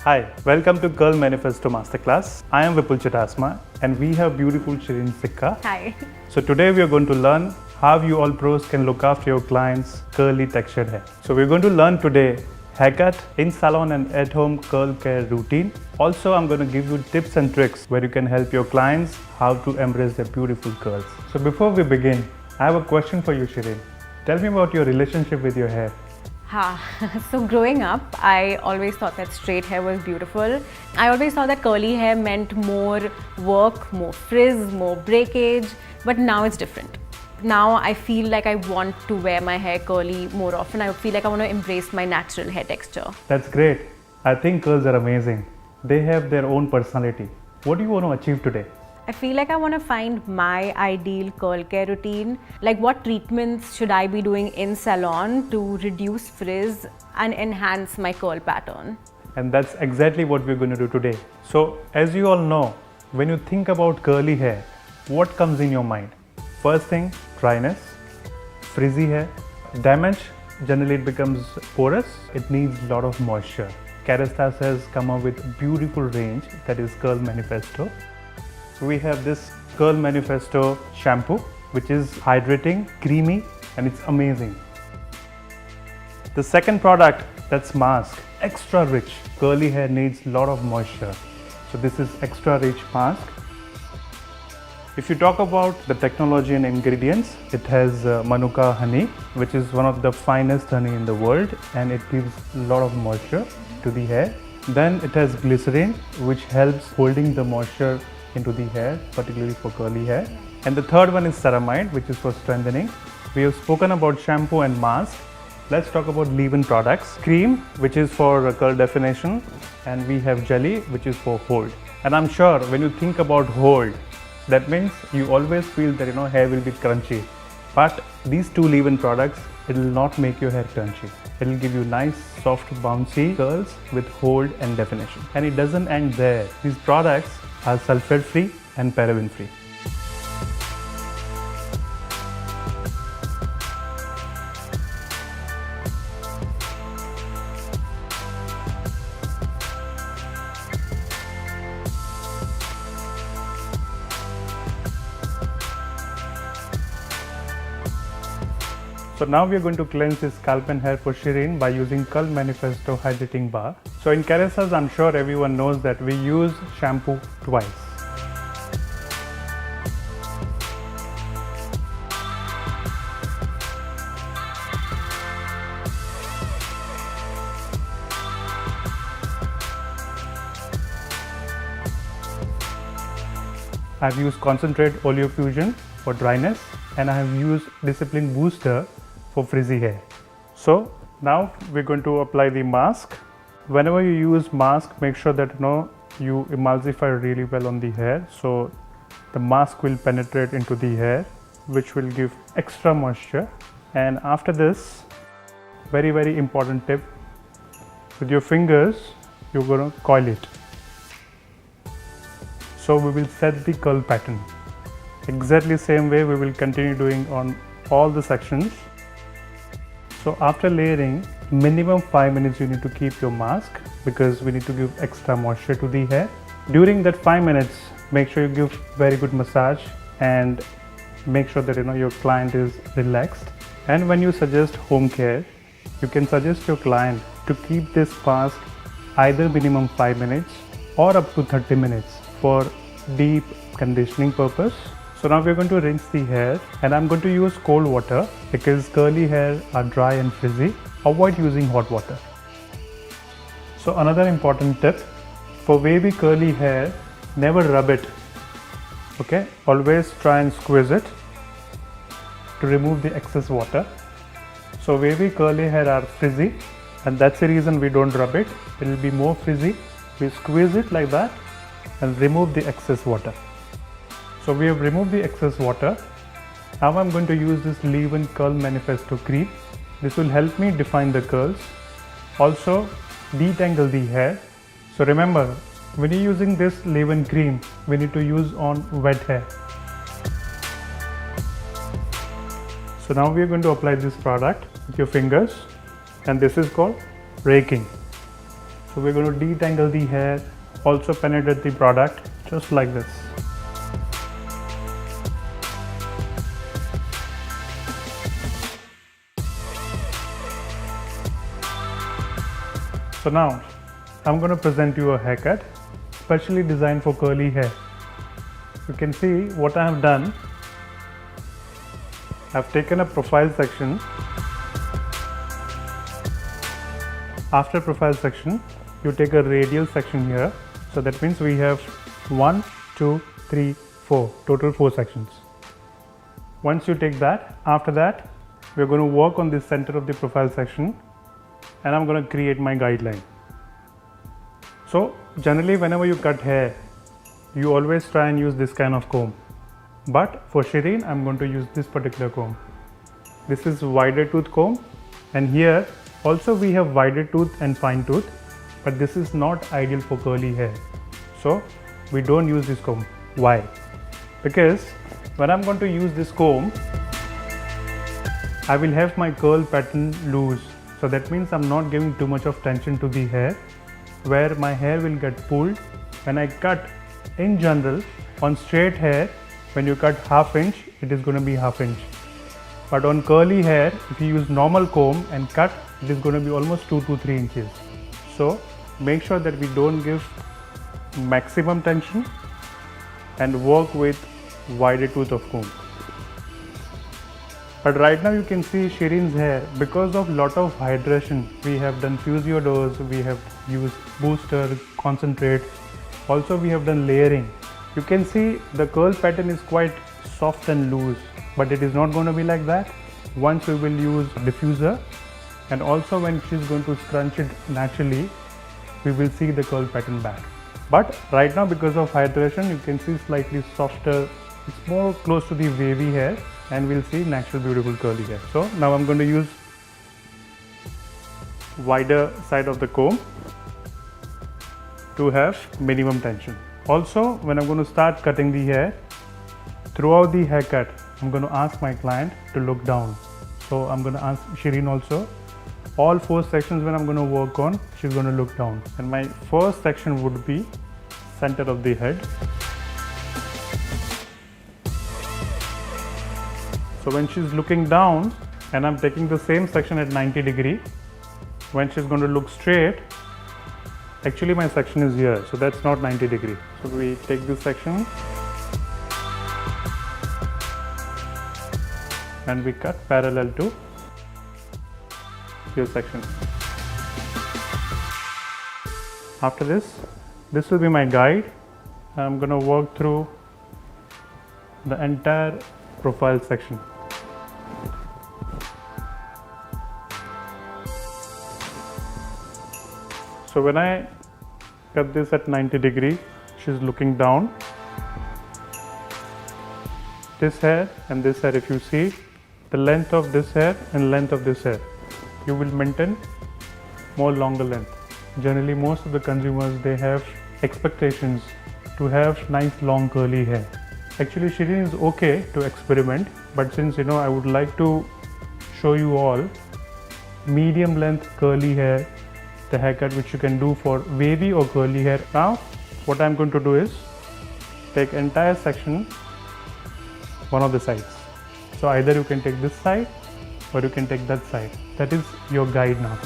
Hi, welcome to Curl Manifesto Masterclass. I am Vipul Chudasama and we have beautiful Shireen Sikka. Hi. So today we are going to learn how you all pros can look after your clients' curly textured hair. So we're going to learn today haircut, in salon and at home curl care routine. Also, I'm going to give you tips and tricks where you can help your clients how to embrace their beautiful curls. So before we begin, I have a question for you, Shireen. Tell me about your relationship with your hair. So growing up, I always thought that straight hair was beautiful. I always thought that curly hair meant more work, more frizz, more breakage, but now it's different. Now I feel like I want to wear my hair curly more often. I feel like I want to embrace my natural hair texture. That's great. I think curls are amazing. They have their own personality. What do you want to achieve today? I feel like I want to find my ideal curl care routine. Like what treatments should I be doing in salon to reduce frizz and enhance my curl pattern? And that's exactly what we're going to do today. So as you all know, when you think about curly hair, what comes in your mind? First thing, dryness, frizzy hair, damage. Generally it becomes porous. It needs a lot of moisture. Kérastase has come up with a beautiful range that is Curl Manifesto. We have this Curl Manifesto shampoo, which is hydrating, creamy, and it's amazing. The second product, that's mask, extra rich. Curly hair needs a lot of moisture. So this is extra rich mask. If you talk about the technology and ingredients, it has Manuka honey, which is one of the finest honey in the world, and it gives a lot of moisture to the hair. Then it has glycerin, which helps holding the moisture into the hair, particularly for curly hair. And the third one is ceramide, which is for strengthening. We have spoken about shampoo and mask. Let's talk about leave-in products. Cream, which is for curl definition, and we have jelly, which is for hold. And I'm sure when you think about hold, that means you always feel that hair will be crunchy. But these two leave-in products, it will not make your hair crunchy. It will give you nice, soft, bouncy curls with hold and definition. And it doesn't end there. These products are sulfate-free and paraben-free. So now we are going to cleanse the scalp and hair for Shireen by using Curl Manifesto Hydrating Bar. So in Kérastase, I'm sure everyone knows that we use shampoo twice. I've used Concentrate Oleofusion for dryness, and I have used Discipline Booster for frizzy hair. So now we're going to apply the mask. Whenever you use mask, make sure that you emulsify really well on the hair, so the mask will penetrate into the hair, which will give extra moisture. And after this, very, very important tip, with your fingers you're going to coil it. So we will set the curl pattern. Exactly same way we will continue doing on all the sections. So after layering, minimum 5 minutes you need to keep your mask, because we need to give extra moisture to the hair. During that 5 minutes, make sure you give very good massage and make sure that your client is relaxed. And when you suggest home care, you can suggest your client to keep this mask either minimum 5 minutes or up to 30 minutes for deep conditioning purpose. So now we're going to rinse the hair, and I'm going to use cold water because curly hair are dry and frizzy. Avoid using hot water. So another important tip, for wavy curly hair, never rub it. Okay, always try and squeeze it to remove the excess water. So wavy curly hair are frizzy, and that's the reason we don't rub it. It will be more frizzy. We squeeze it like that and remove the excess water. So we have removed the excess water. Now I'm going to use this leave-in Curl Manifesto cream. This will help me define the curls. Also detangle the hair. So remember, when you're using this leave-in cream, we need to use on wet hair. So now we are going to apply this product with your fingers, and this is called raking. So we're going to detangle the hair, also penetrate the product just like this. So now I'm going to present you a haircut specially designed for curly hair. You can see what I have done. I've taken a profile section. After profile section, you take a radial section here. So that means we have 1, 2, 3, 4, total 4 sections. Once you take that, after that, we're going to work on the center of the profile section, and I'm going to create my guideline. So generally whenever you cut hair, you always try and use this kind of comb. But for Shireen, I'm going to use this particular comb. This is wider tooth comb, and here also we have wider tooth and fine tooth, but this is not ideal for curly hair. So we don't use this comb. Why? Because when I'm going to use this comb, I will have my curl pattern loose. So that means I'm not giving too much of tension to the hair, where my hair will get pulled. When I cut in general on straight hair, when you cut ½ inch, it is going to be ½ inch. But on curly hair, if you use normal comb and cut, it is going to be almost 2 to 3 inches. So make sure that we don't give maximum tension and work with wider tooth of comb. But right now you can see Shireen's hair, because of lot of hydration, we have done physio dose, we have used booster, concentrate, also we have done layering. You can see the curl pattern is quite soft and loose, but it is not going to be like that. Once we will use diffuser, and also when she's going to scrunch it naturally, we will see the curl pattern back. But right now, because of hydration, you can see slightly softer, it's more close to the wavy hair, and we'll see natural beautiful curly hair. So now I'm going to use wider side of the comb to have minimum tension. Also, when I'm going to start cutting the hair, throughout the haircut, I'm going to ask my client to look down. So I'm going to ask Shireen also. All 4 sections when I'm going to work on, she's going to look down. And my first section would be center of the head. So when she's looking down, and I'm taking the same section at 90 degree, when she's going to look straight, actually my section is here, so that's not 90 degree. So we take this section and we cut parallel to your section. After this will be my guide. I'm going to work through the entire profile section. So when I cut this at 90 degree, she's looking down. This hair and this hair, if you see the length of this hair and length of this hair, you will maintain more longer length. Generally, most of the consumers, they have expectations to have nice long curly hair. Actually, Shireen is okay to experiment, but since I would like to show you all medium length curly hair, the haircut which you can do for wavy or curly hair. Now what I'm going to do is take entire section, one of the sides. So either you can take this side or you can take that side. That is your guide now.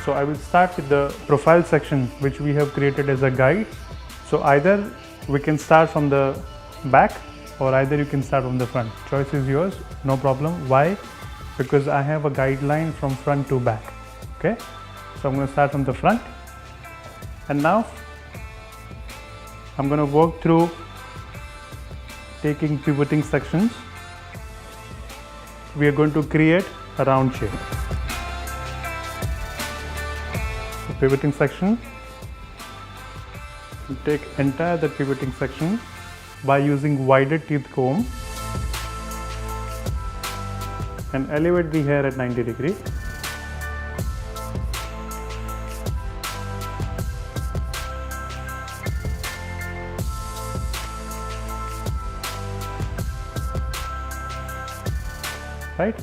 So I will start with the profile section which we have created as a guide. So either we can start from the back or either you can start from the front. Choice is yours, no problem. Why? Because I have a guideline from front to back. Okay, so I'm going to start from the front, and now I'm going to work through taking pivoting sections. We are going to create a round shape. So pivoting section, you take entire the pivoting section by using wider teeth comb and elevate the hair at 90 degree. Right?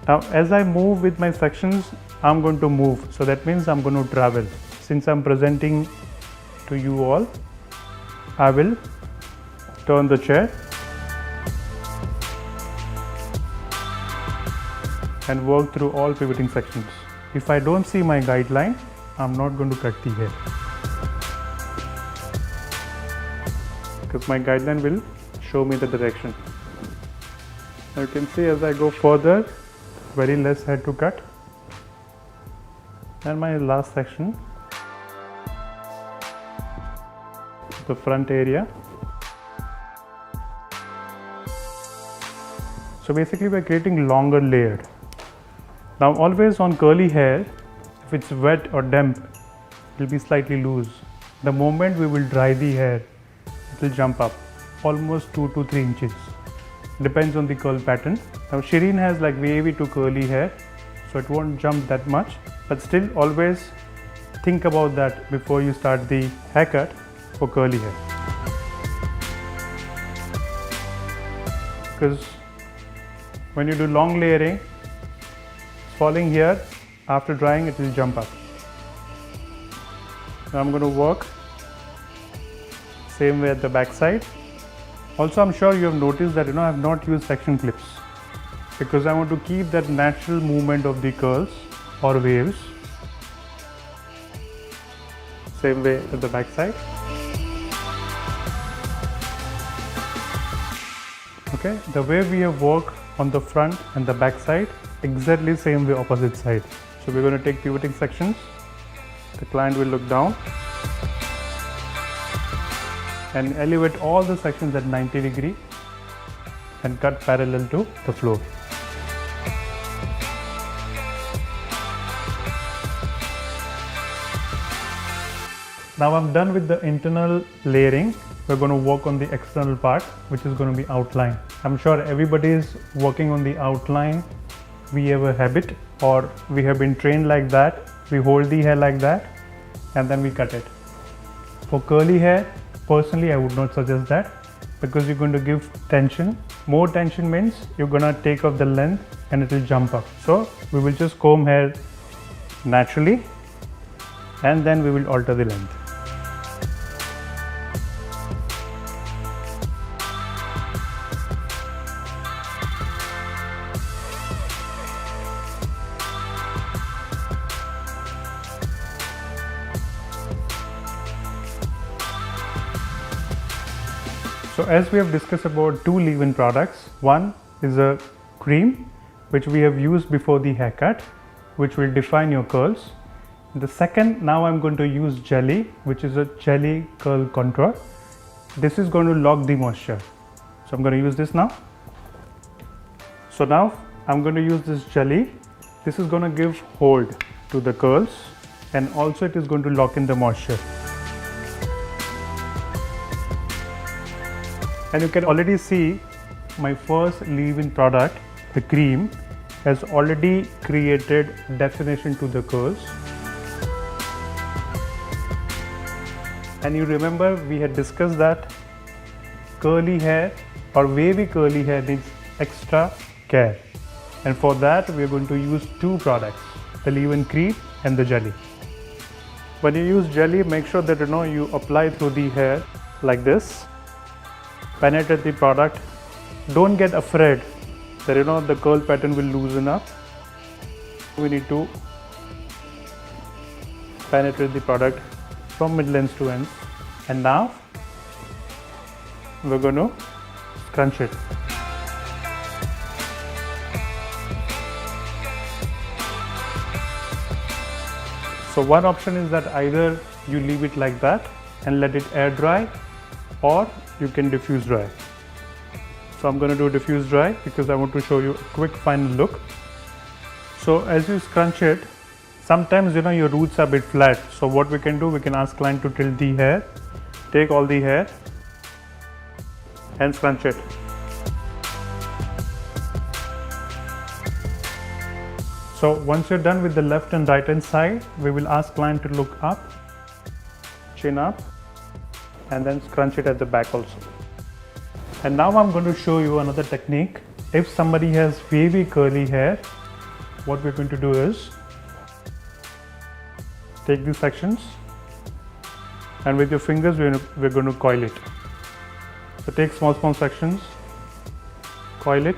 Now as I move with my sections, I'm going to move. So that means I'm going to travel. Since I'm presenting to you all, I will turn the chair and work through all pivoting sections. If I don't see my guideline, I'm not going to cut the hair, because my guideline will show me the direction. Now you can see as I go further, very less hair to cut. And my last section, the front area. So basically we're creating longer layered. Now always on curly hair, if it's wet or damp, it will be slightly loose. The moment we will dry the hair, it will jump up almost 2 to 3 inches. Depends on the curl pattern. Now Shireen has like wavy to curly hair, so it won't jump that much, but still always think about that before you start the haircut for curly hair. Because when you do long layering, it's falling here, after drying it will jump up. Now I'm going to work same way at the back side. Also, I'm sure you have noticed that I have not used section clips, because I want to keep that natural movement of the curls or waves. Same way at the back side. Okay, the way we have worked on the front and the back side, exactly same way opposite side. So we're going to take pivoting sections. The client will look down and elevate all the sections at 90 degree and cut parallel to the floor. Now I'm done with the internal layering. We're going to work on the external part, which is going to be outline. I'm sure everybody is working on the outline. We have a habit, or we have been trained like that. We hold the hair like that and then we cut it. For curly hair, personally I would not suggest that, because you're going to give tension. More tension means you're going to take off the length and it will jump up. So we will just comb hair naturally and then we will alter the length. So as we have discussed about 2 leave-in products, one is a cream which we have used before the haircut, which will define your curls. The second, now I'm going to use jelly, which is a jelly curl contour. This is going to lock the moisture. So I'm going to use this now. So now I'm going to use this jelly. This is going to give hold to the curls, and also it is going to lock in the moisture. And you can already see my first leave-in product, the cream, has already created definition to the curls. And you remember we had discussed that curly hair or wavy curly hair needs extra care. And for that we are going to use 2 products, the leave-in cream and the jelly. When you use jelly, make sure that you apply through the hair like this. Penetrate the product. Don't get afraid that the curl pattern will loosen up. We need to penetrate the product from mid ends to ends. And now we're going to scrunch it. So one option is that either you leave it like that and let it air dry, or you can diffuse dry. So I'm going to do diffuse dry because I want to show you a quick final look. So as you scrunch it, sometimes your roots are a bit flat. So what we can do, we can ask client to tilt the hair, take all the hair and scrunch it. So once you're done with the left and right hand side, we will ask client to look up, chin up, and then scrunch it at the back also. And now I'm going to show you another technique. If somebody has wavy curly hair, what we're going to do is Take these sections and with your fingers we're going to coil it. So take small sections, coil it,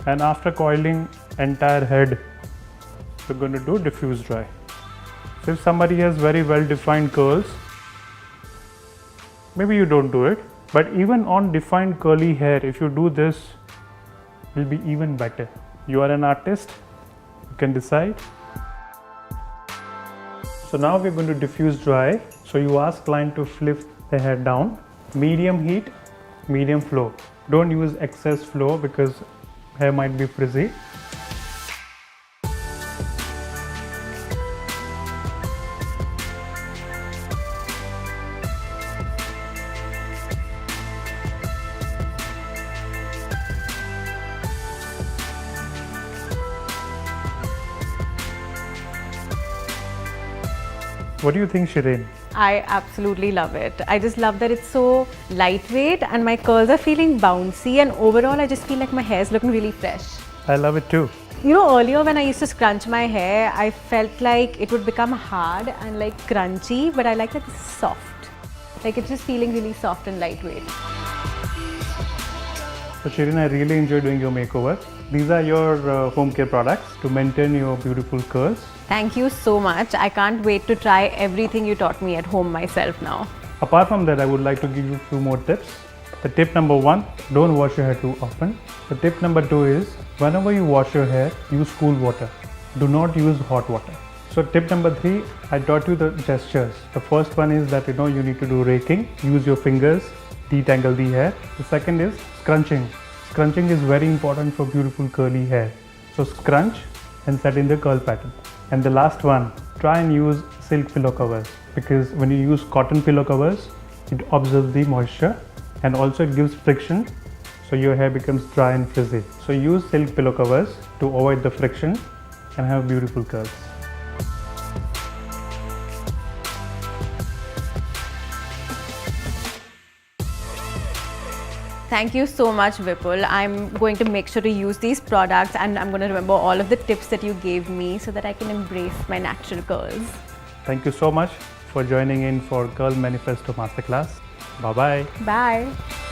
and after coiling entire head we're going to do diffuse dry. So if somebody has very well defined curls, maybe you don't do it, but even on defined curly hair, if you do this, it will be even better. You are an artist, you can decide. So now we're going to diffuse dry. So you ask client to flip the hair down, medium heat, medium flow. Don't use excess flow because hair might be frizzy. What do you think, Shireen? I absolutely love it. I just love that it's so lightweight and my curls are feeling bouncy, and overall I just feel like my hair is looking really fresh. I love it too. You know, earlier when I used to scrunch my hair, I felt like it would become hard and like crunchy, but I like that it's soft. Like it's just feeling really soft and lightweight. So Shireen, I really enjoyed doing your makeover. These are your home care products to maintain your beautiful curls. Thank you so much. I can't wait to try everything you taught me at home myself now. Apart from that, I would like to give you a few more tips. The tip number 1, don't wash your hair too often. The tip number 2 is, whenever you wash your hair, use cool water. Do not use hot water. So tip number 3, I taught you the gestures. The first one is that you need to do raking. Use your fingers, detangle the hair. The second is scrunching. Scrunching is very important for beautiful curly hair. So scrunch and set in the curl pattern. And the last one, try and use silk pillow covers, because when you use cotton pillow covers, it absorbs the moisture and also it gives friction, so your hair becomes dry and frizzy. So use silk pillow covers to avoid the friction and have beautiful curls. Thank you so much, Vipul. I'm going to make sure to use these products, and I'm going to remember all of the tips that you gave me so that I can embrace my natural curls. Thank you so much for joining in for Curl Manifesto Masterclass. Bye-bye. Bye.